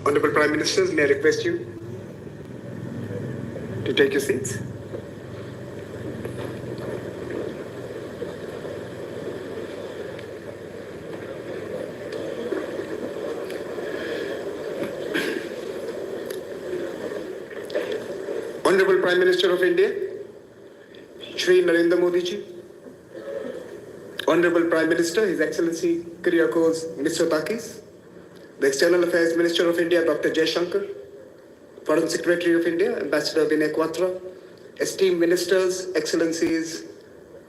Honorable Prime Ministers, may I request you to take your seats? Honorable Prime Minister of India, Shri Narendra Modi ji, Honorable Prime Minister, His Excellency Kyriakos Mitsotakis, the External Affairs Minister of India, Dr. Jaishankar, Foreign Secretary of India, Ambassador Vinay Quatra, esteemed ministers, excellencies,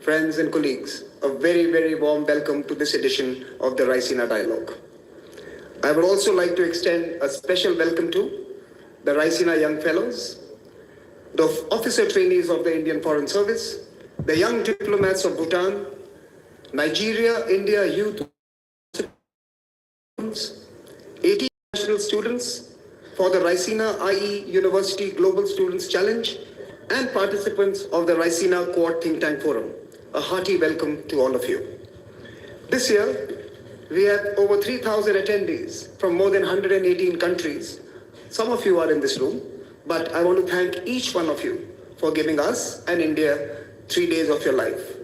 friends and colleagues, a very, very warm welcome to this edition of the Raisina Dialogue. I would also like to extend a special welcome to the Raisina Young Fellows, the officer trainees of the Indian Foreign Service, the young diplomats of Bhutan, Nigeria, India youth, 18 national students for the Raisina IE University Global Students Challenge, and participants of the Raisina Quad Think Tank Forum. A hearty welcome to all of you. This year, we have over 3,000 attendees from more than 118 countries. Some of you are in this room, but I want to thank each one of you for giving us and India 3 days of your life.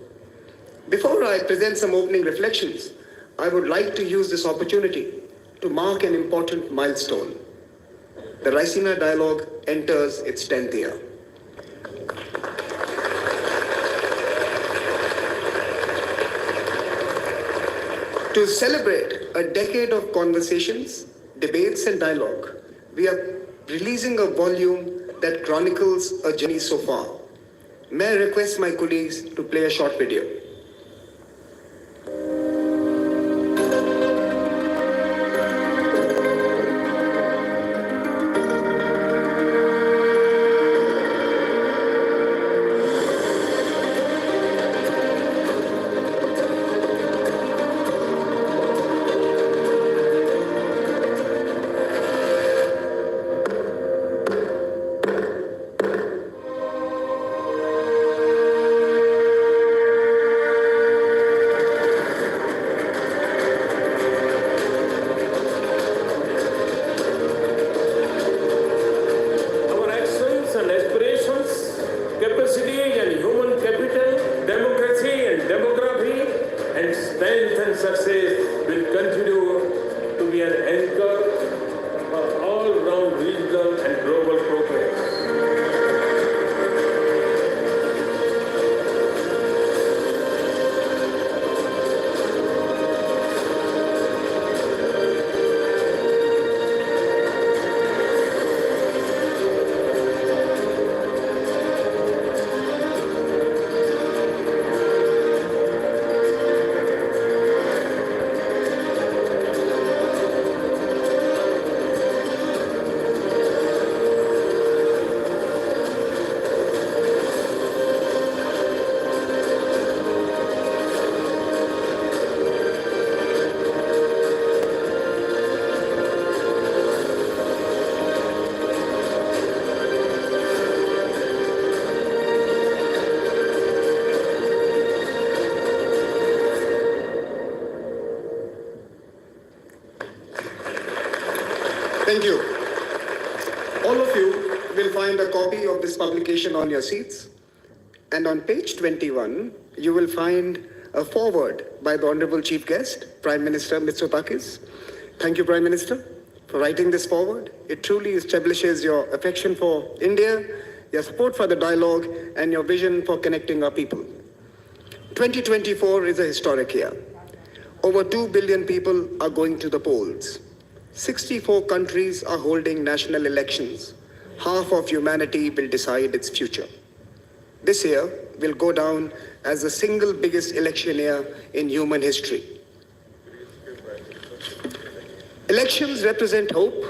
Before I present some opening reflections, I would like to use this opportunity to mark an important milestone. The Raisina Dialogue enters its 10th year. To celebrate a decade of conversations, debates and dialogue, we are releasing a volume that chronicles a journey so far. May I request my colleagues to play a short video. Thank you. All of you will find a copy of this publication on your seats. And on page 21, you will find a foreword by the Honorable Chief Guest, Prime Minister Mitsotakis. Thank you, Prime Minister, for writing this foreword. It truly establishes your affection for India, your support for the dialogue, and your vision for connecting our people. 2024 is a historic year. Over 2 billion people are going to the polls. 64 countries are holding national elections. Half of humanity will decide its future. This year will go down as the single biggest election year in human history. Elections represent hope,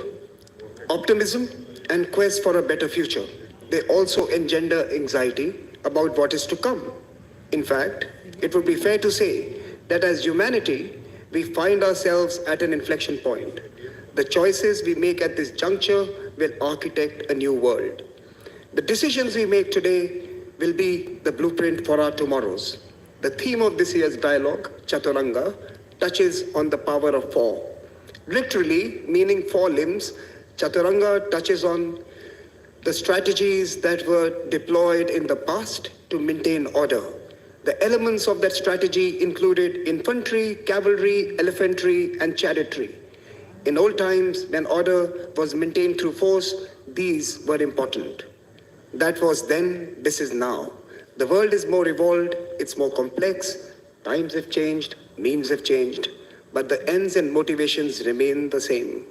optimism, and quest for a better future. They also engender anxiety about what is to come. In fact, it would be fair to say that as humanity, we find ourselves at an inflection point. The choices we make at this juncture will architect a new world. The decisions we make today will be the blueprint for our tomorrows. The theme of this year's dialogue, Chaturanga, touches on the power of four. Literally meaning four limbs, Chaturanga touches on the strategies that were deployed in the past to maintain order. The elements of that strategy included infantry, cavalry, elephantry, and chariotry. In old times, when order was maintained through force, these were important. That was then, this is now. The world is more evolved, it's more complex, times have changed, means have changed, but the ends and motivations remain the same.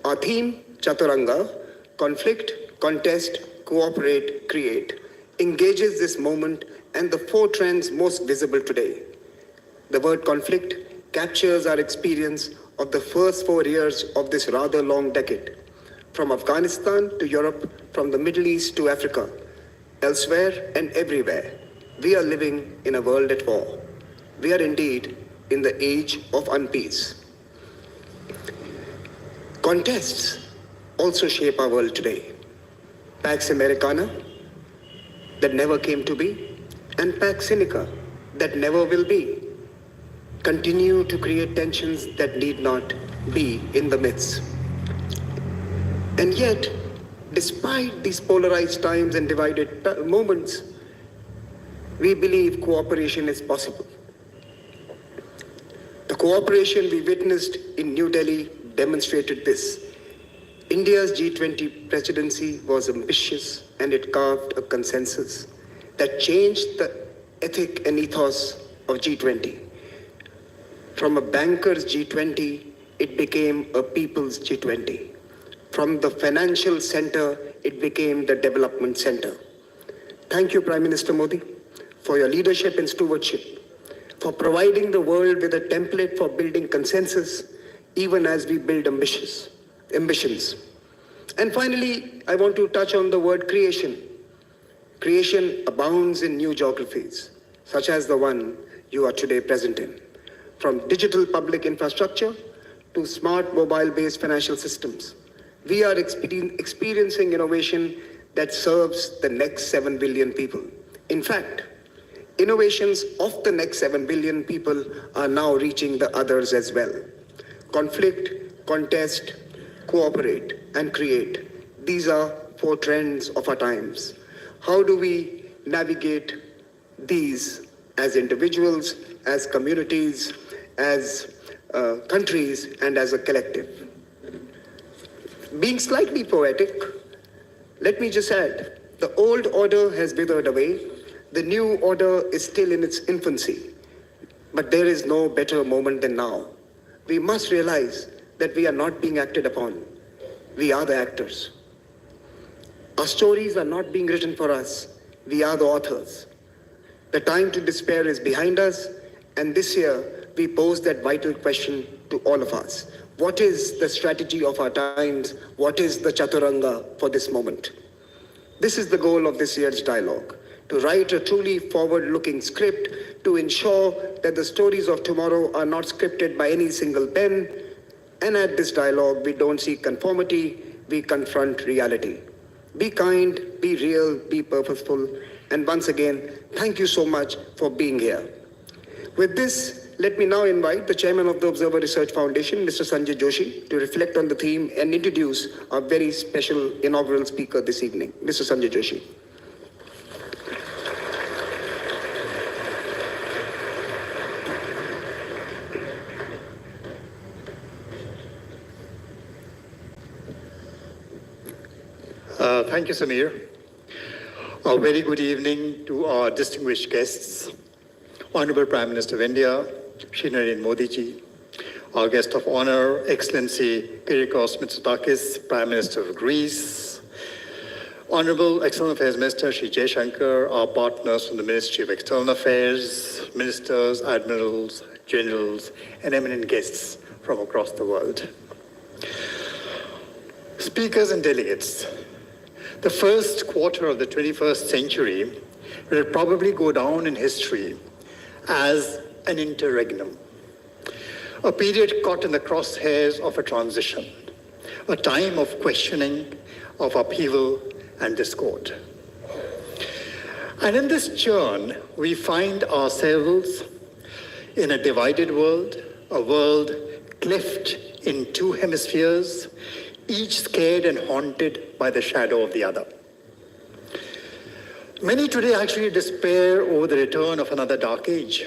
Our theme, Chaturanga, conflict, contest, cooperate, create, engages this moment and the four trends most visible today. The word conflict captures our experience of the first 4 years of this rather long decade, from Afghanistan to Europe, from the Middle East to Africa, elsewhere and everywhere. We are living in a world at war. We are indeed in the age of unpeace. Contests also shape our world today. Pax Americana, that never came to be, and Pax Sinica, that never will be, continue to create tensions that need not be in the midst. And yet, despite these polarized times and divided moments, we believe cooperation is possible. The cooperation we witnessed in New Delhi demonstrated this. India's G20 presidency was ambitious and it carved a consensus that changed the ethic and ethos of G20. From a banker's G20, it became a people's G20. From the financial center, it became the development center. Thank you, Prime Minister Modi, for your leadership and stewardship, for providing the world with a template for building consensus, even as we build ambitions. And finally, I want to touch on the word creation. Creation abounds in new geographies, such as the one you are today present in. From digital public infrastructure to smart mobile-based financial systems, we are experiencing innovation that serves the next 7 billion people. In fact, innovations of the next 7 billion people are now reaching the others as well. Conflict, contest, cooperate, and create. These are 4 trends of our times. How do we navigate these as individuals, as communities, as countries, and as a collective? Being slightly poetic, let me just add, the old order has withered away. The new order is still in its infancy. But there is no better moment than now. We must realize that we are not being acted upon. We are the actors. Our stories are not being written for us. We are the authors. The time to despair is behind us, and this year we pose that vital question to all of us. What is the strategy of our times? What is the Chaturanga for this moment? This is the goal of this year's dialogue, to write a truly forward-looking script to ensure that the stories of tomorrow are not scripted by any single pen. And at this dialogue, we don't seek conformity, we confront reality. Be kind, be real, be purposeful. And once again, thank you so much for being here. With this, let me now invite the Chairman of the Observer Research Foundation, Mr. Sanjay Joshi, to reflect on the theme and introduce our very special inaugural speaker this evening, Mr. Sanjay Joshi. Thank you, Samir. A very good evening to our distinguished guests, Honorable Prime Minister of India, Shri Narendra Modi ji, our guest of honor, Excellency Kyriakos Mitsotakis, Prime Minister of Greece, Honorable External Affairs Minister Shri Jaishankar, our partners from the Ministry of External Affairs, ministers, admirals, generals, and eminent guests from across the world. Speakers and delegates, the first quarter of the 21st century will probably go down in history as an interregnum, a period caught in the crosshairs of a transition, a time of questioning, of upheaval and discord. And in this churn, we find ourselves in a divided world, a world cleft in 2 hemispheres, each scared and haunted by the shadow of the other. Many today actually despair over the return of another dark age.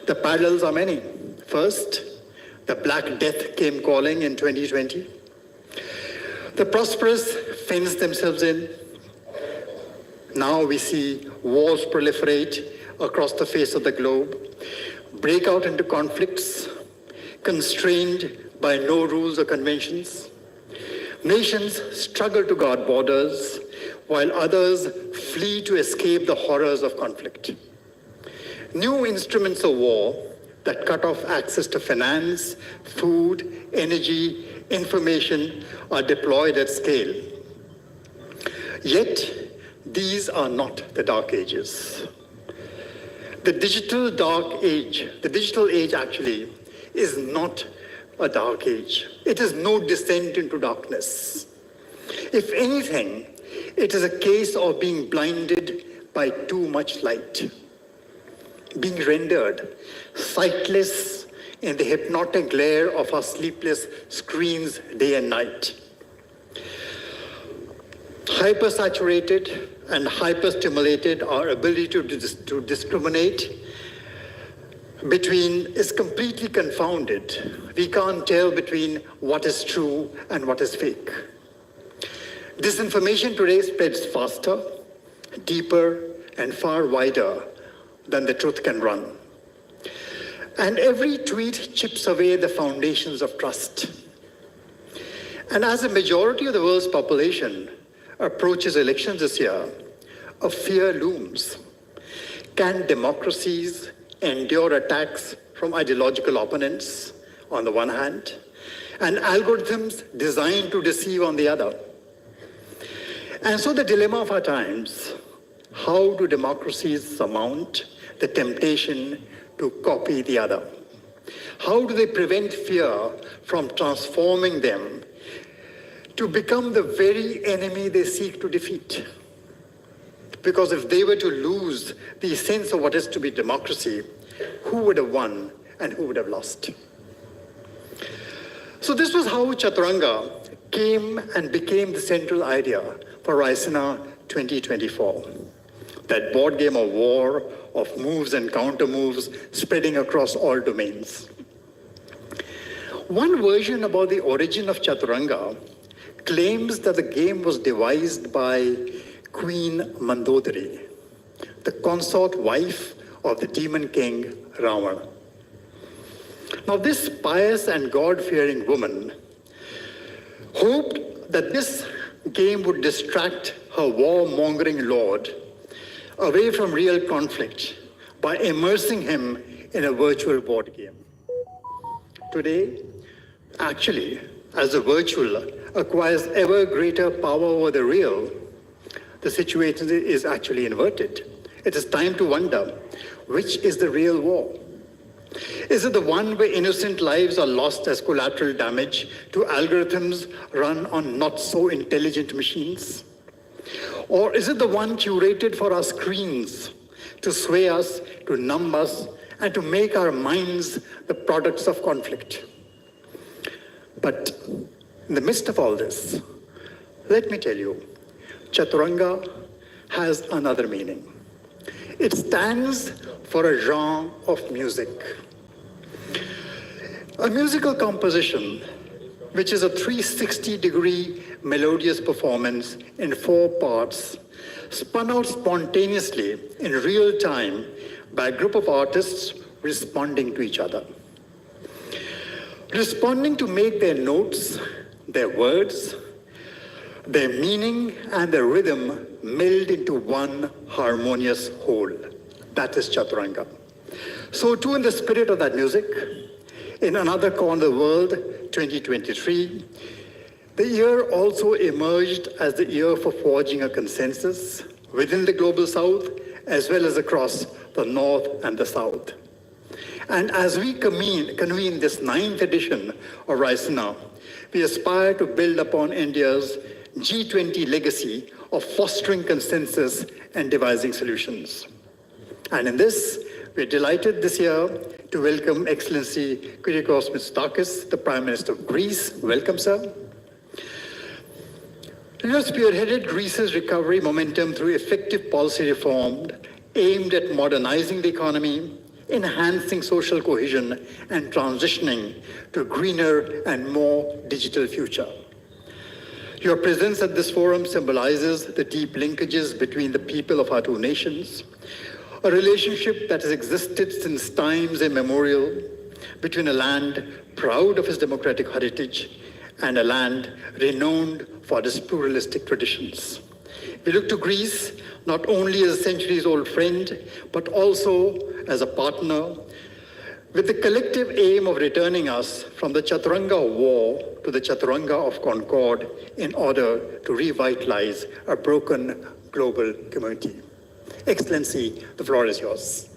The parallels are many. First, the Black Death came calling in 2020. The prosperous fenced themselves in. Now we see wars proliferate across the face of the globe, break out into conflicts, constrained by no rules or conventions. Nations struggle to guard borders, while others flee to escape the horrors of conflict. New instruments of war that cut off access to finance, food, energy, information are deployed at scale. Yet, these are not the dark ages. The digital age actually is not a dark age. It is no descent into darkness. If anything, it is a case of being blinded by too much light, being rendered sightless in the hypnotic glare of our sleepless screens day and night. Hypersaturated and hyperstimulated, our ability to discriminate between is completely confounded. We can't tell between what is true and what is fake. Disinformation today spreads faster, deeper, and far wider than the truth can run. And every tweet chips away the foundations of trust. And as a majority of the world's population approaches elections this year, a fear looms. Can democracies endure attacks from ideological opponents on the one hand, and algorithms designed to deceive on the other? And so the dilemma of our times, how do democracies surmount the temptation to copy the other? How do they prevent fear from transforming them to become the very enemy they seek to defeat? Because if they were to lose the sense of what is to be democracy, who would have won and who would have lost? So this was how Chaturanga came and became the central idea for Raisina 2024. That board game of war, of moves and counter moves spreading across all domains. One version about the origin of Chaturanga claims that the game was devised by Queen Mandodari, the consort wife of the demon king Ravana. Now this pious and God-fearing woman hoped that this game would distract her war-mongering lord away from real conflict by immersing him in a virtual board game. Today, actually, as the virtual acquires ever greater power over the real, the situation is actually inverted. It is time to wonder, which is the real war? Is it the one where innocent lives are lost as collateral damage to algorithms run on not so intelligent machines? Or is it the one curated for our screens to sway us, to numb us, and to make our minds the products of conflict? But in the midst of all this, let me tell you, Chaturanga has another meaning. It stands for a genre of music. A musical composition, which is a 360-degree melodious performance in 4 parts, spun out spontaneously in real time by a group of artists responding to each other. Responding to make their notes, their words, their meaning, and their rhythm meld into one harmonious whole. That is Chaturanga. So too, in the spirit of that music, in another corner of the world, 2023, the year also emerged as the year for forging a consensus within the global south, as well as across the north and the south. And as we convene this 9th edition of Raisina, we aspire to build upon India's G20 legacy of fostering consensus and devising solutions. And in this, we're delighted this year to welcome Excellency Kyriakos Mitsotakis, the Prime Minister of Greece. Welcome, sir. You have spearheaded Greece's recovery momentum through effective policy reform aimed at modernizing the economy, enhancing social cohesion, and transitioning to a greener and more digital future. Your presence at this forum symbolizes the deep linkages between the people of our two nations, a relationship that has existed since times immemorial between a land proud of its democratic heritage and a land renowned for its pluralistic traditions. We look to Greece not only as a centuries-old friend, but also as a partner with the collective aim of returning us from the Chaturanga of war to the Chaturanga of concord in order to revitalize a broken global community. Excellency, the floor is yours.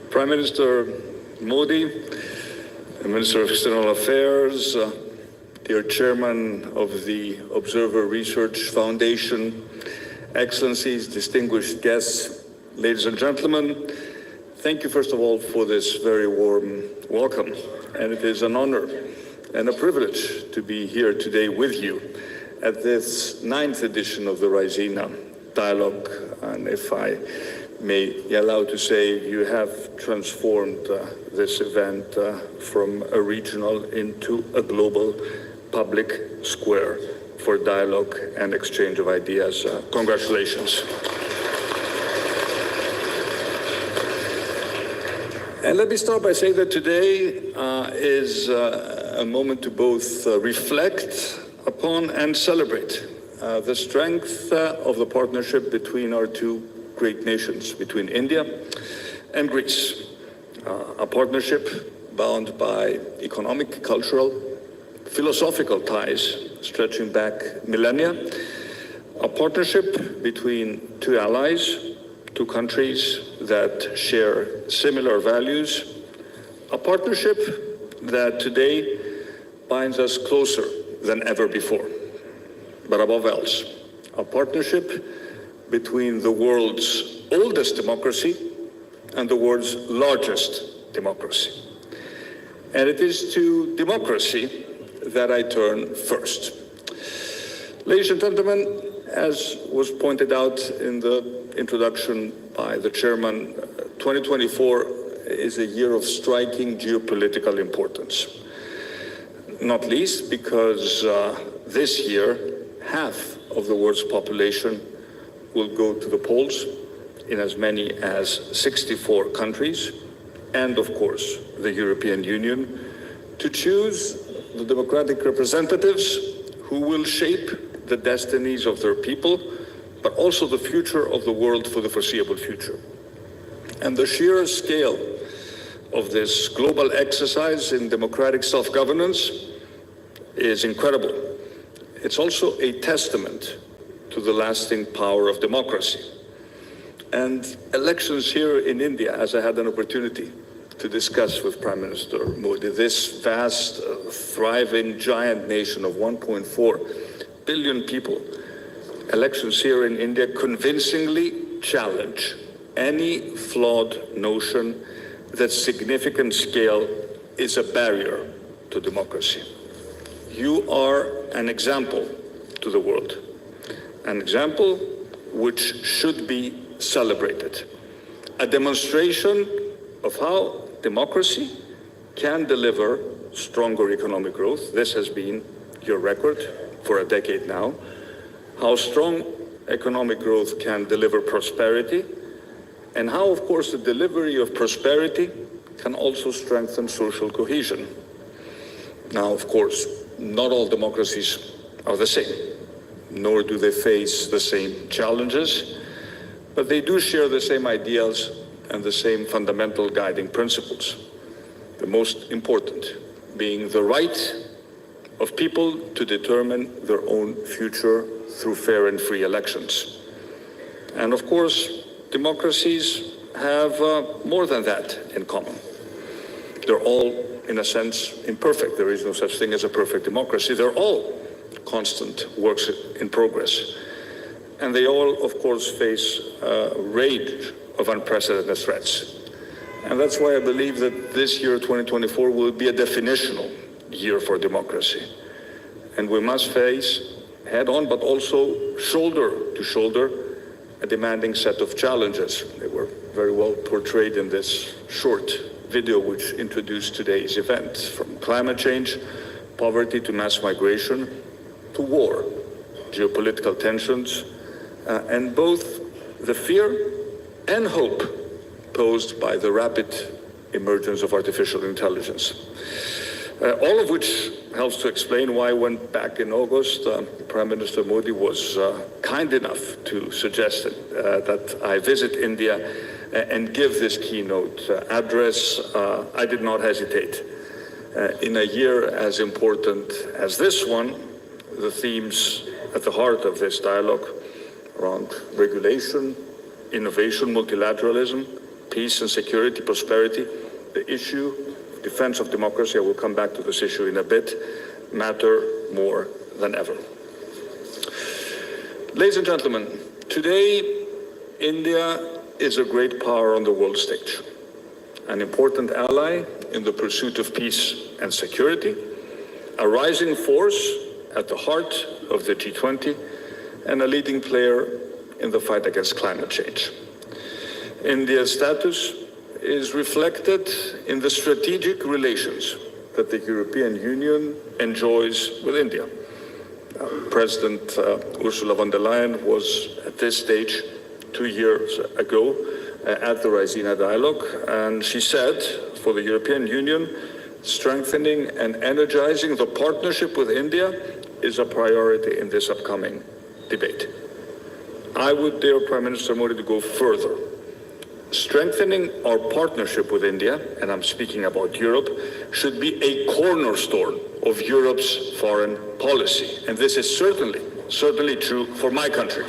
Prime Minister Modi, the Minister of External Affairs, dear Chairman of the Observer Research Foundation, Excellencies, distinguished guests, ladies and gentlemen, thank you first of all for this very warm welcome. And it is an honor and a privilege to be here today with you at this 9th edition of the Raisina dialogue. And if I may be allowed to say, you have transformed this event from a regional into a global public square for dialogue and exchange of ideas. Congratulations. And let me start by saying that today is a moment to both reflect upon and celebrate the strength of the partnership between our two great nations, between India and Greece. A partnership bound by economic, cultural, philosophical ties stretching back millennia. A partnership between two allies, two countries that share similar values. A partnership that today binds us closer than ever before. But above else, a partnership between the world's oldest democracy and the world's largest democracy. And it is to democracy that I turn first. Ladies and gentlemen, as was pointed out in the introduction by the chairman, 2024 is a year of striking geopolitical importance. Not least because this year, half of the world's population will go to the polls in as many as 64 countries, and of course, the European Union, to choose the democratic representatives who will shape the destinies of their people, but also the future of the world for the foreseeable future. And the sheer scale of this global exercise in democratic self-governance is incredible. It's also a testament to the lasting power of democracy. And elections here in India, as I had an opportunity to discuss with Prime Minister Modi, this vast, thriving, giant nation of 1.4 billion people, elections here in India convincingly challenge any flawed notion that significant scale is a barrier to democracy. You are an example to the world. An example which should be celebrated. A demonstration of how democracy can deliver stronger economic growth. This has been your record for a decade now. How strong economic growth can deliver prosperity, and how, of course, the delivery of prosperity can also strengthen social cohesion. Now, of course, not all democracies are the same, nor do they face the same challenges, but they do share the same ideals and the same fundamental guiding principles. The most important being the right of people to determine their own future through fair and free elections. And of course, democracies have more than that in common. They're all, in a sense, imperfect. There is no such thing as a perfect democracy. They're all constant works in progress. And they all, of course, face a range of unprecedented threats. And that's why I believe that this year, 2024, will be a definitional year for democracy. And we must face head-on, but also shoulder-to-shoulder, a demanding set of challenges. They were very well portrayed in this short video which introduced today's event, from climate change, poverty to mass migration, to war, geopolitical tensions, and both the fear and hope posed by the rapid emergence of artificial intelligence. All of which helps to explain why, when back in August, Prime Minister Modi was kind enough to suggest that I visit India and give this keynote address, I did not hesitate. In a year as important as this one, the themes at the heart of this dialogue around regulation, innovation, multilateralism, peace and security, prosperity, the issue of defense of democracy, I will come back to this issue in a bit, matter more than ever. Ladies and gentlemen, today India is a great power on the world stage, an important ally in the pursuit of peace and security, a rising force at the heart of the G20, and a leading player in the fight against climate change. India's status is reflected in the strategic relations that the European Union enjoys with India. President Ursula von der Leyen was at this stage 2 years ago at the Raisina dialogue, and she said, for the European Union, strengthening and energizing the partnership with India is a priority in this upcoming debate. I would dare Prime Minister Modi to go further. Strengthening our partnership with India, and I'm speaking about Europe, should be a cornerstone of Europe's foreign policy. And this is certainly true for my country.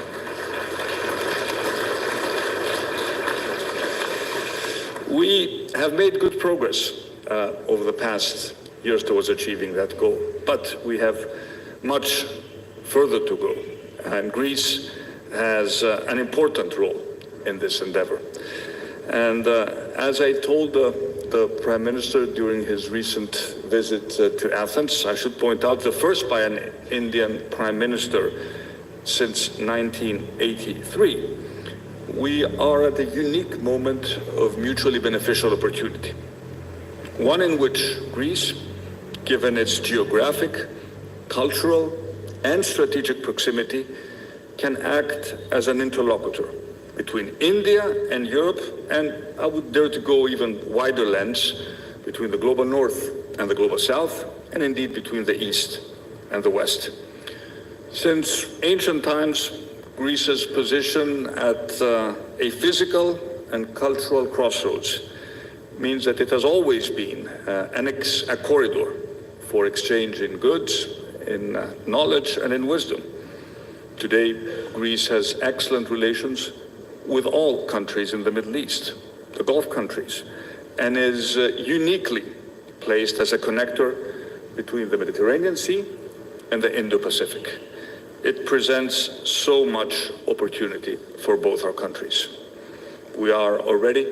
We have made good progress over the past years towards achieving that goal, but we have much further to go. And Greece has an important role in this endeavor. And as I told the Prime Minister during his recent visit to Athens, I should point out the first by an Indian Prime Minister since 1983, we are at a unique moment of mutually beneficial opportunity. One in which Greece, given its geographic, cultural, and strategic proximity, can act as an interlocutor between India and Europe, and I would dare to go even wider lens, between the global north and the global south, and indeed between the east and the west. Since ancient times, Greece's position at a physical and cultural crossroads means that it has always been a corridor for exchange in goods, in knowledge, and in wisdom. Today, Greece has excellent relations with all countries in the Middle East, the Gulf countries, and is uniquely placed as a connector between the Mediterranean Sea and the Indo-Pacific. It presents so much opportunity for both our countries. We are already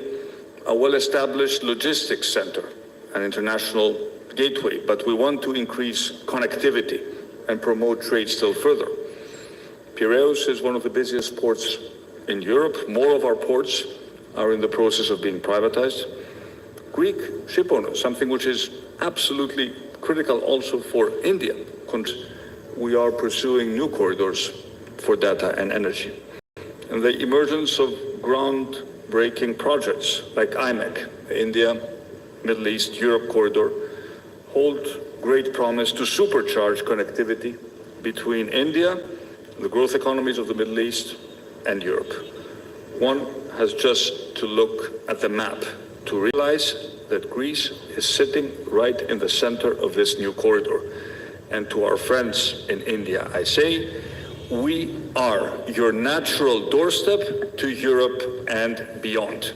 a well-established logistics center, an international gateway, but we want to increase connectivity and promote trade still further. Piraeus is one of the busiest ports in Europe. More of our ports are in the process of being privatized. Greek ship owners, something which is absolutely critical also for India. We are pursuing new corridors for data and energy. And the emergence of groundbreaking projects like IMEC, the India, Middle East, Europe corridor, hold great promise to supercharge connectivity between India, the growth economies of the Middle East, and Europe. One has just to look at the map to realize that Greece is sitting right in the center of this new corridor. And to our friends in India, I say, We are your natural doorstep to Europe and beyond.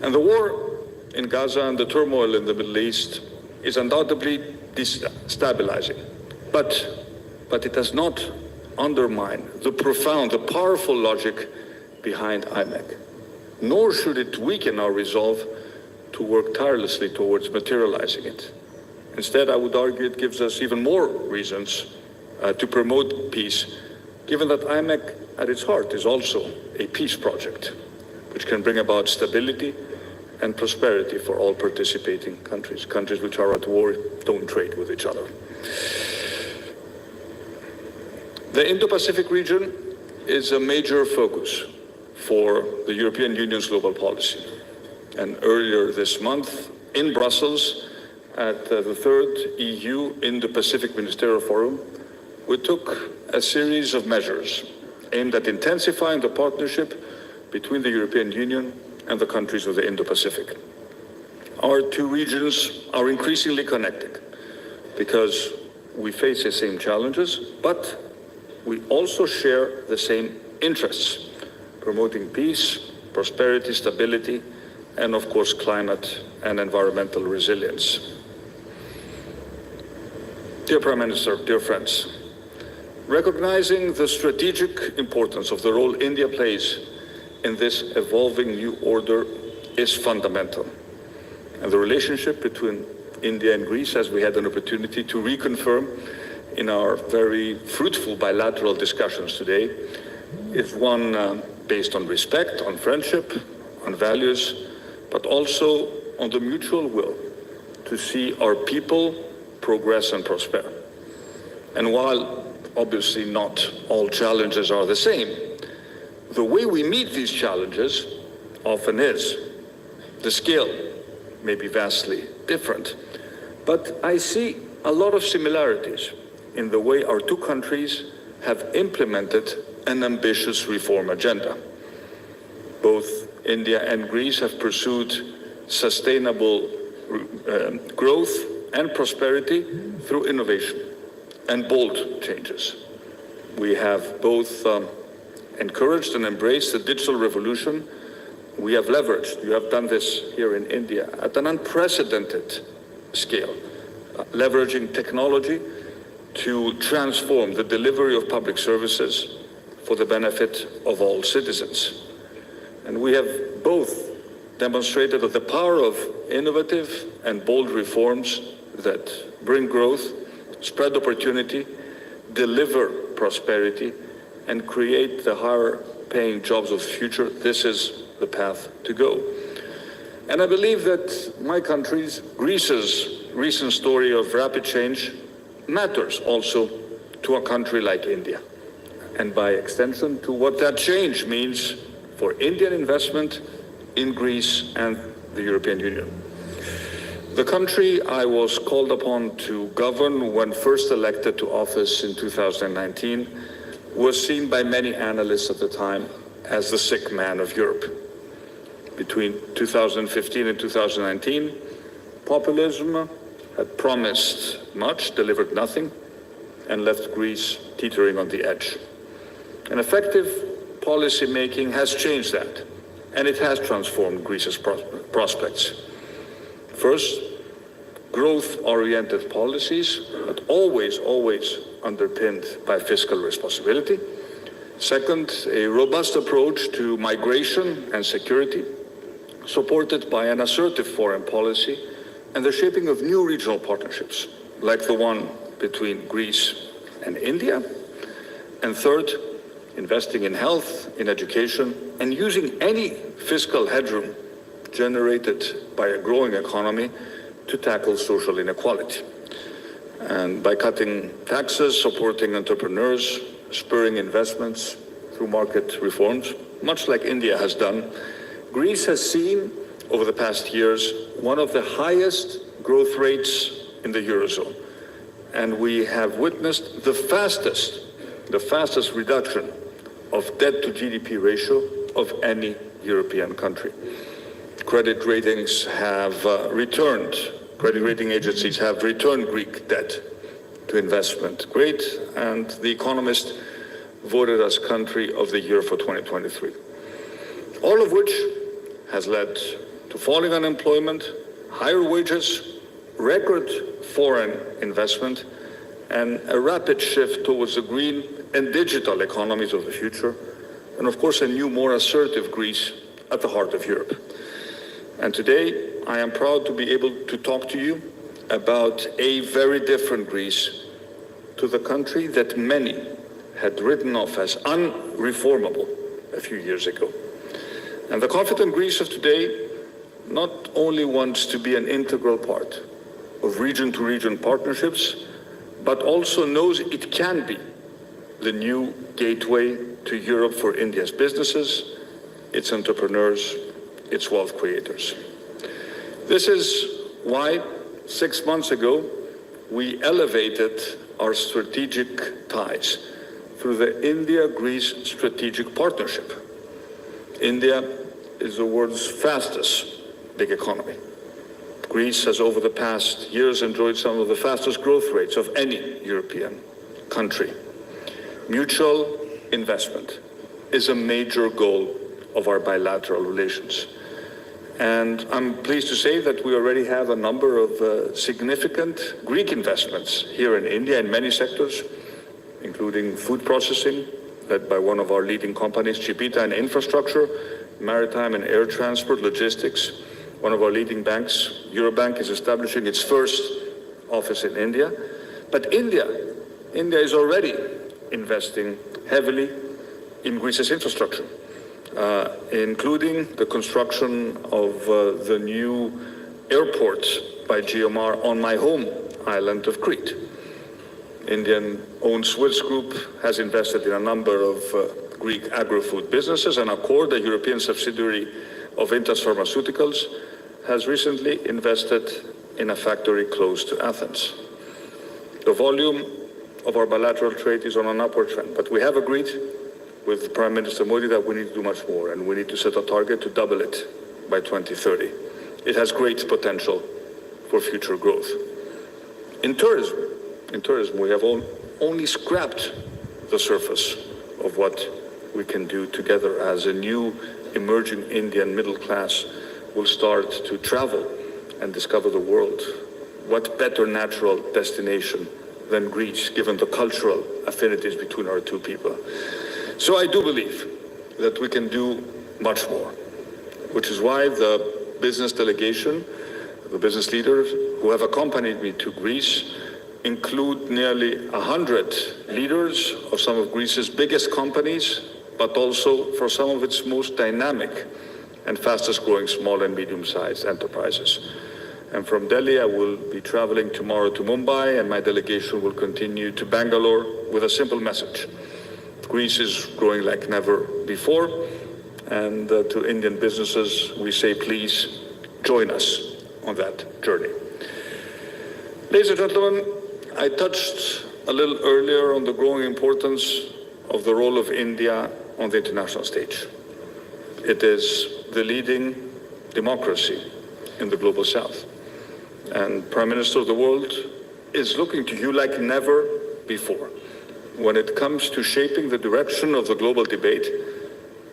And the war in Gaza and the turmoil in the Middle East is undoubtedly destabilizing. But it does not undermine the profound, the powerful logic behind IMEC, nor should it weaken our resolve to work tirelessly towards materializing it. Instead, I would argue it gives us even more reasons to promote peace, given that IMEC at its heart is also a peace project, which can bring about stability and prosperity for all participating countries. Countries which are at war don't trade with each other. The Indo-Pacific region is a major focus for the European Union's global policy. And earlier this month in Brussels, at the third EU Indo-Pacific Ministerial Forum, we took a series of measures aimed at intensifying the partnership between the European Union and the countries of the Indo-Pacific. Our two regions are increasingly connected because we face the same challenges, but we also share the same interests, promoting peace, prosperity, stability, and of course climate and environmental resilience. Dear Prime Minister, dear friends, recognizing the strategic importance of the role India plays in this evolving new order is fundamental. And the relationship between India and Greece, as we had an opportunity to reconfirm in our very fruitful bilateral discussions today, is one based on respect, on friendship, on values, but also on the mutual will to see our people progress and prosper. And while obviously not all challenges are the same, the way we meet these challenges often is. The scale may be vastly different, but I see a lot of similarities in the way our two countries have implemented an ambitious reform agenda. Both India and Greece have pursued sustainable growth and prosperity through innovation and bold changes. We have both encouraged and embraced the digital revolution. We have leveraged, you have done this here in India, at an unprecedented scale, leveraging technology to transform the delivery of public services for the benefit of all citizens. And we have both demonstrated that the power of innovative and bold reforms that bring growth, spread opportunity, deliver prosperity, and create the higher paying jobs of the future, this is the path to go. And I believe that my country's, Greece's recent story of rapid change matters also to a country like India, and by extension to what that change means for Indian investment in Greece and the European Union. The country I was called upon to govern when first elected to office in 2019 was seen by many analysts at the time as the sick man of Europe. Between 2015 and 2019, populism had promised much, delivered nothing, and left Greece teetering on the edge. And effective policy making has changed that, and it has transformed Greece's prospects. First, growth-oriented policies, but always underpinned by fiscal responsibility. Second, a robust approach to migration and security, supported by an assertive foreign policy and the shaping of new regional partnerships, like the one between Greece and India. And third, investing in health, in education, and using any fiscal headroom generated by a growing economy to tackle social inequality. And by cutting taxes, supporting entrepreneurs, spurring investments through market reforms, much like India has done, Greece has seen over the past years one of the highest growth rates in the Eurozone. And we have witnessed the fastest reduction of debt to GDP ratio of any European country. Credit ratings have returned, credit rating agencies have returned Greek debt to investment grade, and The Economist voted as Country of the Year for 2023. All of which has led to falling unemployment, higher wages, record foreign investment, and a rapid shift towards the green and digital economies of the future, and of course a new, more assertive Greece at the heart of Europe. And today, I am proud to be able to talk to you about a very different Greece to the country that many had written off as unreformable a few years ago. And the confident Greece of today not only wants to be an integral part of region-to-region partnerships, but also knows it can be the new gateway to Europe for India's businesses, its entrepreneurs, its wealth creators. This is why 6 months ago, we elevated our strategic ties through the India-Greece Strategic Partnership. India is the world's fastest big economy. Greece has over the past years enjoyed some of the fastest growth rates of any European country. Mutual investment is a major goal of our bilateral relations. And I'm pleased to say that we already have a number of significant Greek investments here in India in many sectors, including food processing, led by one of our leading companies, Chipita, and infrastructure, maritime and air transport, logistics. One of our leading banks, Eurobank, is establishing its first office in India. But India is already investing heavily in Greece's infrastructure, including the construction of the new airport by GMR on my home island of Crete. Indian-owned Swiss Group has invested in a number of Greek agri-food businesses, and Accord, a European subsidiary of Intas Pharmaceuticals, has recently invested in a factory close to Athens. The volume of our bilateral trade is on an upward trend, but we have agreed with Prime Minister Modi that we need to do much more, and we need to set a target to double it by 2030. It has great potential for future growth. In tourism, we have only scrapped the surface of what we can do together as a new emerging Indian middle class will start to travel and discover the world. What better natural destination than Greece, given the cultural affinities between our two people? So I do believe that we can do much more, which is why the business delegation, the business leaders who have accompanied me to Greece include nearly 100 leaders of some of Greece's biggest companies, but also for some of its most dynamic and fastest growing small and medium-sized enterprises. And from Delhi, I will be traveling tomorrow to Mumbai, and my delegation will continue to Bangalore with a simple message. Greece is growing like never before, and to Indian businesses, we say, please join us on that journey. Ladies and gentlemen, I touched a little earlier on the growing importance of the role of India on the international stage. It is the leading democracy in the global south. And Prime Minister of the world is looking to you like never before when it comes to shaping the direction of the global debate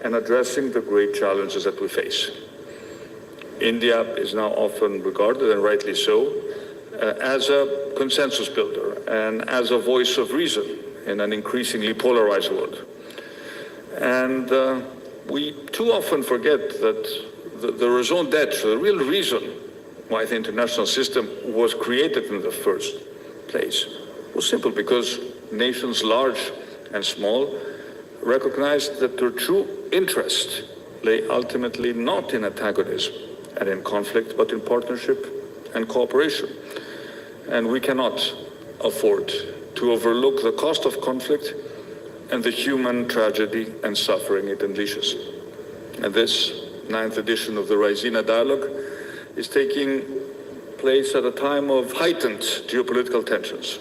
and addressing the great challenges that we face. India is now often regarded, and rightly so, as a consensus builder and as a voice of reason in an increasingly polarized world. And we too often forget that the raison d'etre, the real reason why the international system was created in the first place, was simple because nations large and small recognized that their true interest lay ultimately not in antagonism and in conflict, but in partnership and cooperation. And we cannot afford to overlook the cost of conflict and the human tragedy and suffering it unleashes. And this 9th edition of the Raisina dialogue is taking place at a time of heightened geopolitical tensions,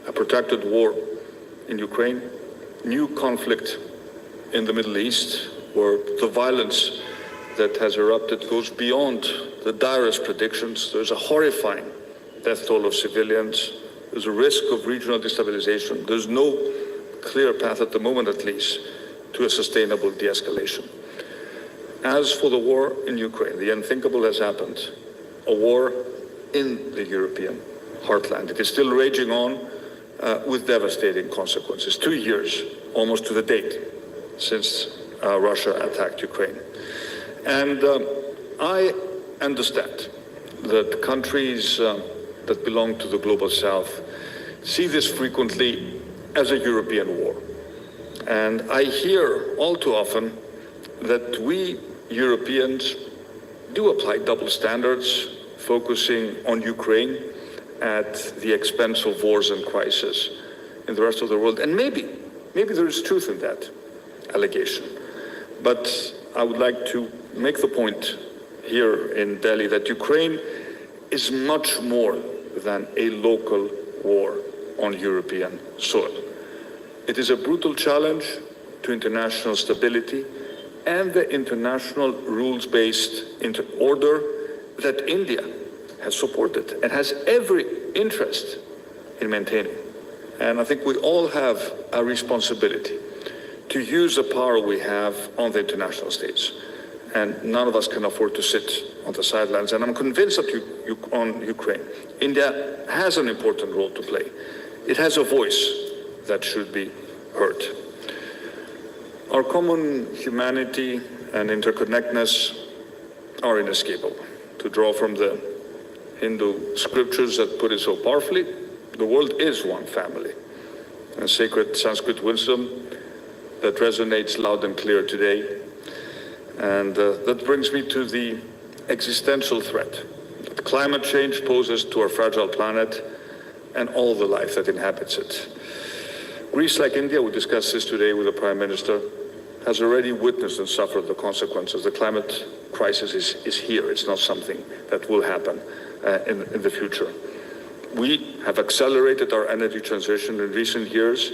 a protracted war in Ukraine, new conflict in the Middle East, where the violence that has erupted goes beyond the direst predictions. There's a horrifying death toll of civilians. There's a risk of regional destabilization. There's no clear path, at the moment at least, to a sustainable de-escalation. As for the war in Ukraine, the unthinkable has happened. A war in the European heartland. It is still raging on with devastating consequences. 2 years, almost to the date, since Russia attacked Ukraine. And I understand that countries that belong to the global south see this frequently as a European war. And I hear all too often that we Europeans do apply double standards, focusing on Ukraine at the expense of wars and crises in the rest of the world. And maybe there is truth in that allegation. But I would like to make the point here in Delhi that Ukraine is much more than a local war on European soil. It is a brutal challenge to international stability and the international rules-based order that India has supported and has every interest in maintaining. And I think we all have a responsibility to use the power we have on the international stage. And none of us can afford to sit on the sidelines. And I'm convinced that on Ukraine, India has an important role to play. It has a voice that should be heard. Our common humanity and interconnectedness are inescapable. To draw from the Hindu scriptures that put it so powerfully, the world is one family. A sacred Sanskrit wisdom that resonates loud and clear today. And that brings me to the existential threat that climate change poses to our fragile planet and all the life that inhabits it. Greece, like India, we discussed this today with the Prime Minister, has already witnessed and suffered the consequences. The climate crisis is here. It's not something that will happen in the future. We have accelerated our energy transition in recent years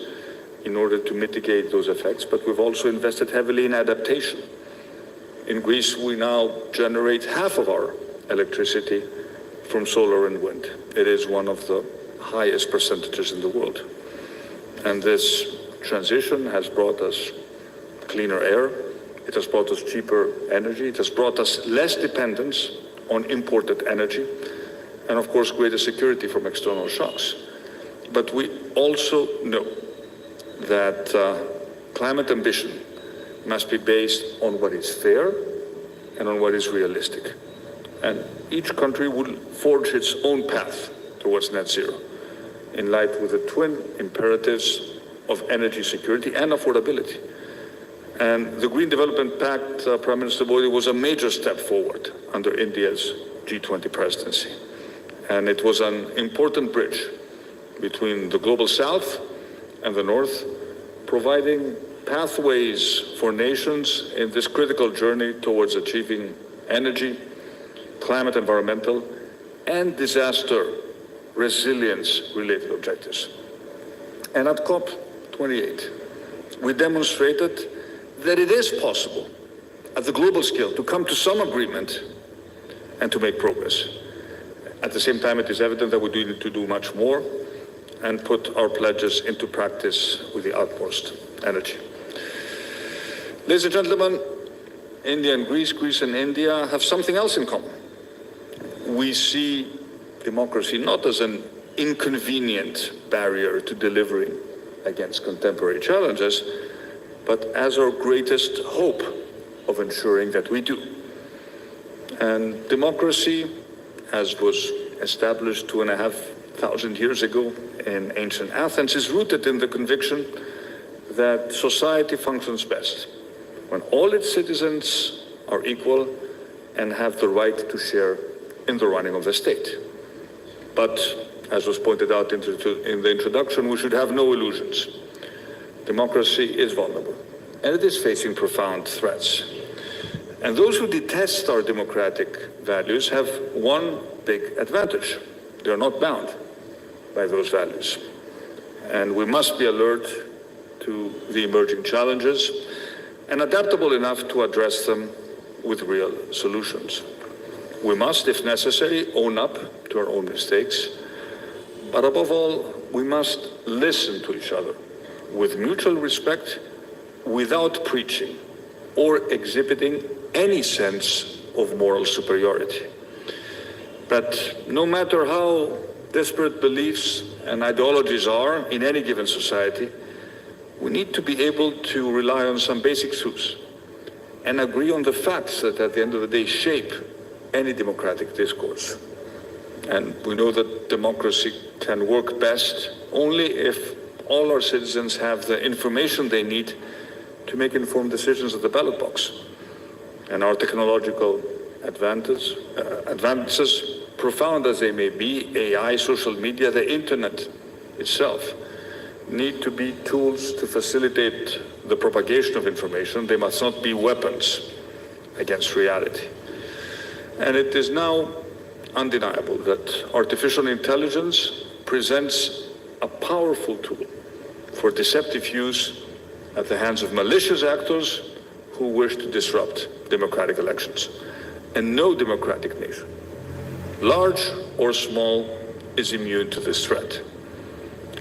in order to mitigate those effects, but we've also invested heavily in adaptation. In Greece, we now generate half of our electricity from solar and wind. It is one of the highest percentages in the world. And this transition has brought us cleaner air, it has brought us cheaper energy, it has brought us less dependence on imported energy, and of course greater security from external shocks. But we also know that climate ambition must be based on what is fair and on what is realistic. And each country will forge its own path towards net zero in light with the twin imperatives of energy security and affordability. And the Green Development Pact, Prime Minister Modi, was a major step forward under India's G20 presidency. And it was an important bridge between the global south and the north, providing pathways for nations in this critical journey towards achieving energy, climate, environmental, and disaster resilience-related objectives. And at COP28, we demonstrated that it is possible at the global scale to come to some agreement and to make progress. At the same time, it is evident that we do need to do much more and put our pledges into practice with the utmost energy. Ladies and gentlemen, India and Greece and India have something else in common. We see democracy not as an inconvenient barrier to delivering against contemporary challenges, but as our greatest hope of ensuring that we do. And democracy, as was established 2,500 years ago in ancient Athens, is rooted in the conviction that society functions best when all its citizens are equal and have the right to share in the running of the state. But, as was pointed out in the introduction, we should have no illusions. Democracy is vulnerable, and it is facing profound threats. And those who detest our democratic values have one big advantage. They are not bound by those values. And we must be alert to the emerging challenges and adaptable enough to address them with real solutions. We must, if necessary, own up to our own mistakes. But above all, we must listen to each other with mutual respect, without preaching or exhibiting any sense of moral superiority. But no matter how disparate beliefs and ideologies are in any given society, we need to be able to rely on some basic truths and agree on the facts that at the end of the day shape any democratic discourse. And we know that democracy can work best only if all our citizens have the information they need to make informed decisions at the ballot box. And our technological advances, profound as they may be, AI, social media, the internet itself, need to be tools to facilitate the propagation of information. They must not be weapons against reality. And it is now undeniable that artificial intelligence presents a powerful tool for deceptive use at the hands of malicious actors who wish to disrupt democratic elections. And no democratic nation, large or small, is immune to this threat.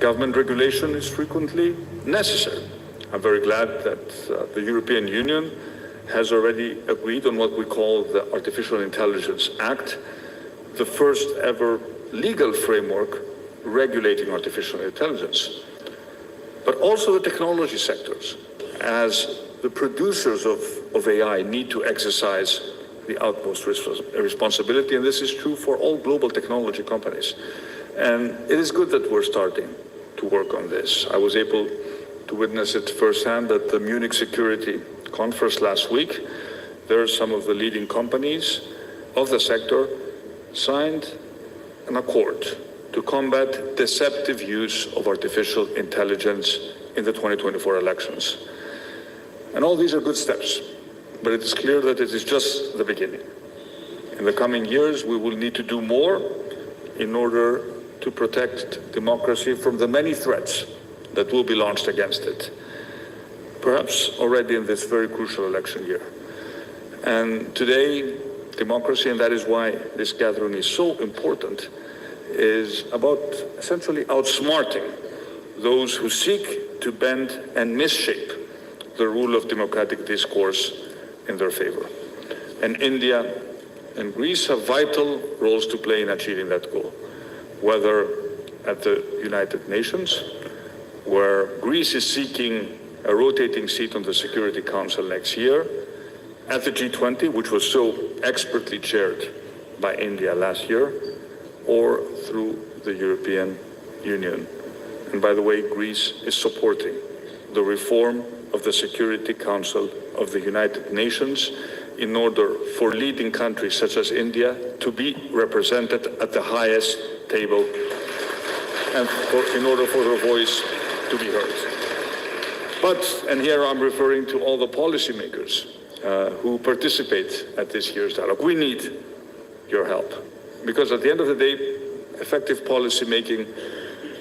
Government regulation is frequently necessary. I'm very glad that the European Union has already agreed on what we call the Artificial Intelligence Act, the first ever legal framework regulating artificial intelligence. But also the technology sectors, as the producers of AI need to exercise the utmost responsibility, and this is true for all global technology companies. And it is good that we're starting to work on this. I was able to witness it firsthand at the Munich Security Conference last week. There are some of the leading companies of the sector signed an accord to combat deceptive use of artificial intelligence in the 2024 elections. And all these are good steps, but it is clear that it is just the beginning. In the coming years, we will need to do more in order to protect democracy from the many threats that will be launched against it, perhaps already in this very crucial election year. And today, democracy, and that is why this gathering is so important, is about essentially outsmarting those who seek to bend and misshape the rule of democratic discourse in their favor. And India and Greece have vital roles to play in achieving that goal, whether at the United Nations, where Greece is seeking a rotating seat on the Security Council next year, at the G20, which was so expertly chaired by India last year, or through the European Union. And by the way, Greece is supporting the reform of the Security Council of the United Nations in order for leading countries such as India to be represented at the highest table and in order for their voice to be heard. But, and here I'm referring to all the policymakers who participate at this year's dialogue, we need your help. Because at the end of the day, effective policy making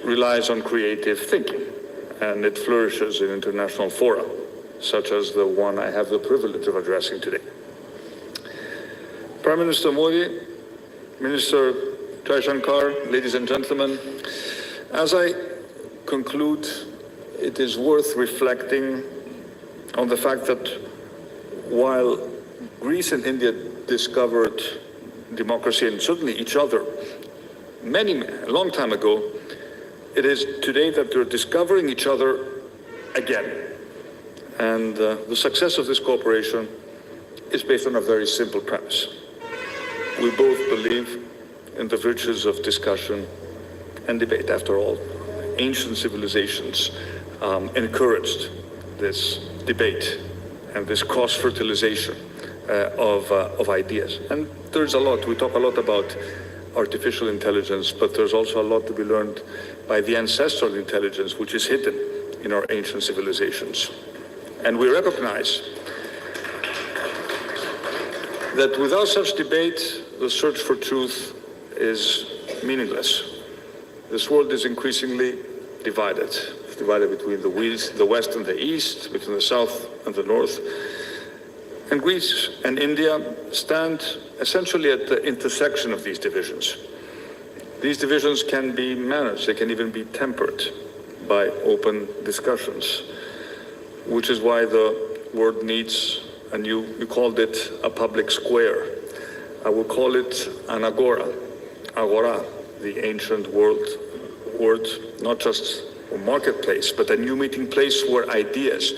relies on creative thinking, and it flourishes in international fora, such as the one I have the privilege of addressing today. Prime Minister Modi, Minister Jaishankar, ladies and gentlemen, as I conclude, it is worth reflecting on the fact that while Greece and India discovered democracy and certainly each other a long time ago, it is today that they're discovering each other again. And the success of this cooperation is based on a very simple premise. We both believe in the virtues of discussion and debate. After all, ancient civilizations encouraged this debate and this cross-fertilization of ideas. And there's a lot, we talk a lot about artificial intelligence, but there's also a lot to be learned by the ancestral intelligence which is hidden in our ancient civilizations. And we recognize that without such debate, the search for truth is meaningless. This world is increasingly divided. It's divided between the West and the East, between the South and the North. And Greece and India stand essentially at the intersection of these divisions. These divisions can be managed, they can even be tempered by open discussions, which is why the word needs, and you called it a public square. I will call it an agora, the ancient word, not just a marketplace, but a new meeting place where ideas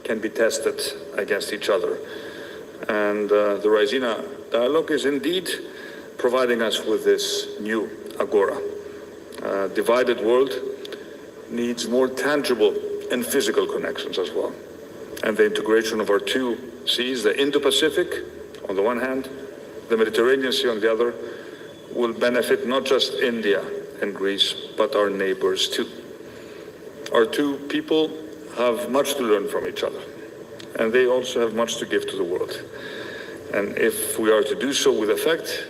can be tested against each other. And the Raisina dialogue is indeed providing us with this new agora. A divided world needs more tangible and physical connections as well. And the integration of our two seas, the Indo-Pacific on the one hand, the Mediterranean Sea on the other, will benefit not just India and Greece, but our neighbors too. Our two people have much to learn from each other, and they also have much to give to the world. And if we are to do so with effect,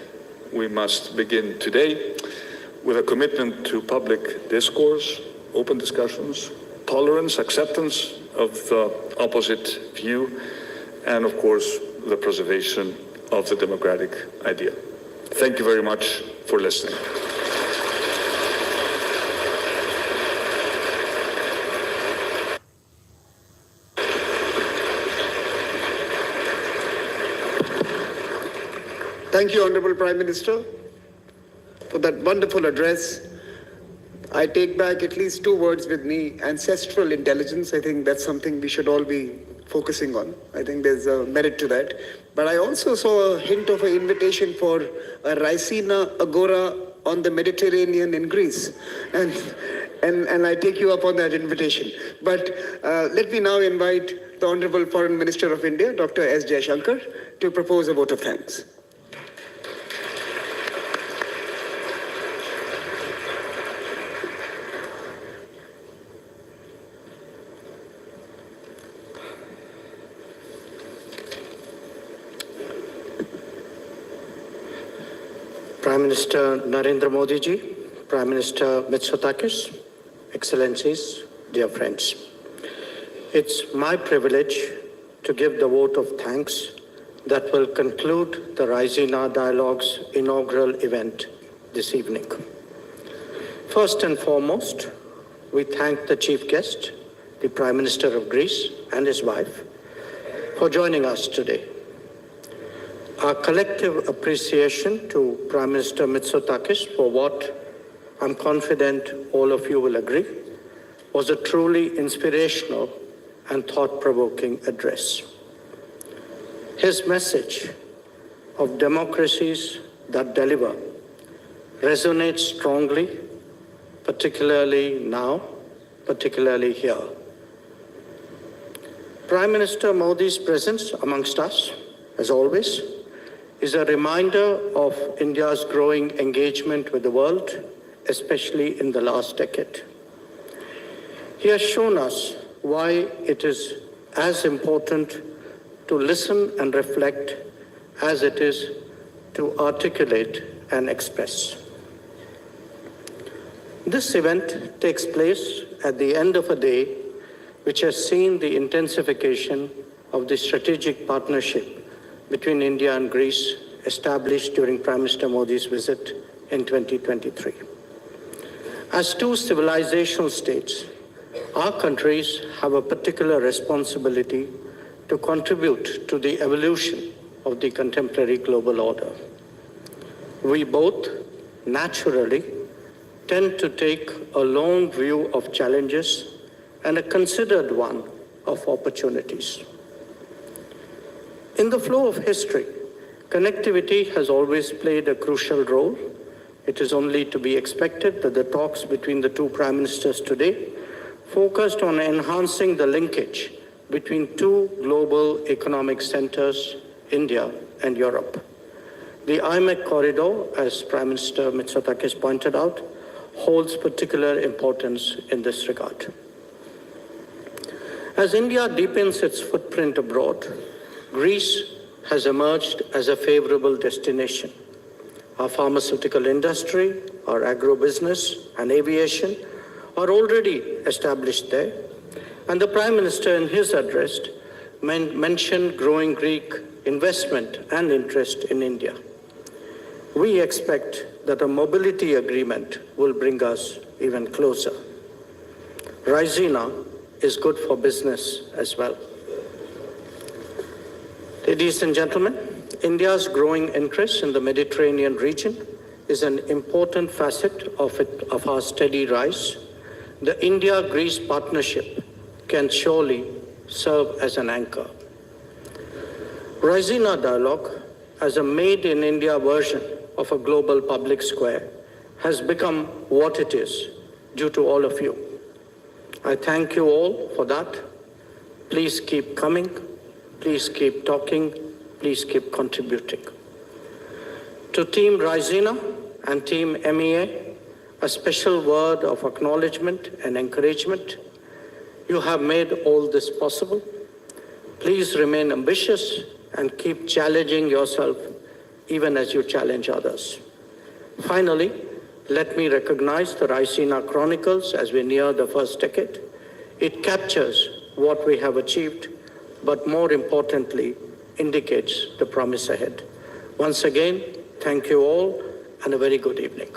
we must begin today with a commitment to public discourse, open discussions, tolerance, acceptance of the opposite view, and of course, the preservation of the democratic idea. Thank you very much for listening. Thank you, Honorable Prime Minister, for that wonderful address. I take back at least two words with me: ancestral intelligence. I think that's something we should all be focusing on. I think there's a merit to that. But I also saw a hint of an invitation for a Raisina agora on the Mediterranean in Greece. And I take you up on that invitation. But let me now invite the Honorable Foreign Minister of India, Dr. S. Jaishankar, to propose a vote of thanks. Prime Minister Narendra Modi ji, Prime Minister Mitsotakis, Excellencies, dear friends. It's my privilege to give the vote of thanks that will conclude the Raisina Dialogue's inaugural event this evening. First and foremost, we thank the chief guest, the Prime Minister of Greece and his wife, for joining us today. Our collective appreciation to Prime Minister Mitsotakis for what I'm confident all of you will agree was a truly inspirational and thought-provoking address. His message of democracies that deliver resonates strongly, particularly now, particularly here. Prime Minister Modi's presence amongst us, as always, is a reminder of India's growing engagement with the world, especially in the last decade. He has shown us why it is as important to listen and reflect as it is to articulate and express. This event takes place at the end of a day which has seen the intensification of the strategic partnership between India and Greece established during Prime Minister Modi's visit in 2023. As two civilizational states, our countries have a particular responsibility to contribute to the evolution of the contemporary global order. We both, naturally, tend to take a long view of challenges and a considered one of opportunities. In the flow of history, connectivity has always played a crucial role. It is only to be expected that the talks between the two prime ministers today focused on enhancing the linkage between two global economic centers, India and Europe. The IMEC corridor, as Prime Minister Mitsotakis pointed out, holds particular importance in this regard. As India deepens its footprint abroad, Greece has emerged as a favorable destination. Our pharmaceutical industry, our agro-business and aviation are already established there. And the Prime Minister in his address mentioned growing Greek investment and interest in India. We expect that a mobility agreement will bring us even closer. Raisina is good for business as well. Ladies and gentlemen, India's growing interest in the Mediterranean region is an important facet of our steady rise. The India-Greece partnership can surely serve as an anchor. Raisina Dialogue, as a made-in-India version of a global public square, has become what it is due to all of you. I thank you all for that. Please keep coming. Please keep talking. Please keep contributing. To Team Raisina and Team MEA, a special word of acknowledgement and encouragement. You have made all this possible. Please remain ambitious and keep challenging yourself even as you challenge others. Finally, let me recognize the Raisina Chronicles as we near the first decade. It captures what we have achieved, but more importantly, indicates the promise ahead. Once again, thank you all and a very good evening.